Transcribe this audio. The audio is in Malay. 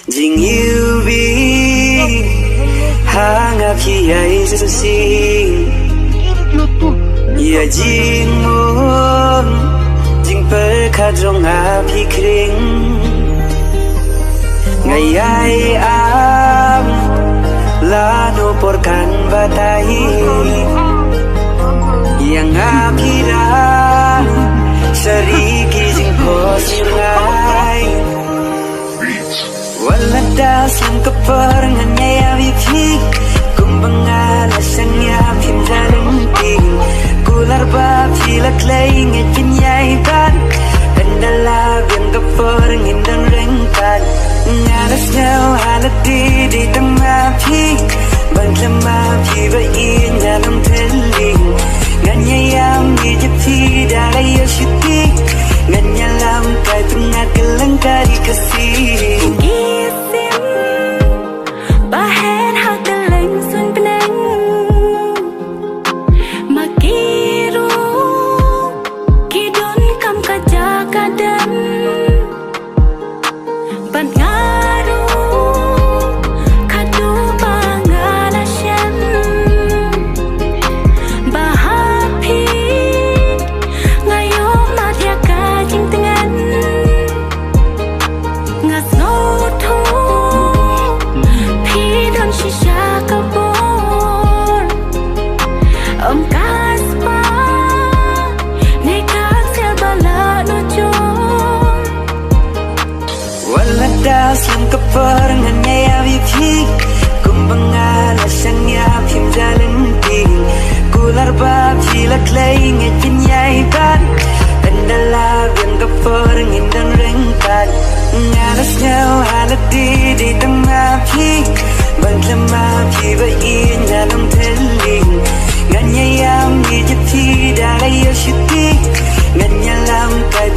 Jing yêu bi hang ap hi ai su sing ya jing mon jing per kha jong ap hi kring ngai ai am la no por kan batai yang ap hi ra sariki jing ko sirai walada sang keperangannya ya bibi kumbang alasnya pim jalan ting kular babi laklay ngejin yaiban kendala yang keperangin dan rengkan ngarasnya halati di tengah pi bangkama pi bain dalam teling nganya yang dijepi dari yashiti nganya lam kai tengah kelengkari kasih Dalam keperangannya ya bibi kumbang alasnya pim jalan ting kular babi laklay ngejin yaiban kendala yang keperangin dan rengkan ngarasnya halati di tengah pi bangkama pi bain dalam teling nganya yang dijepi dari yashiti nganya lam kai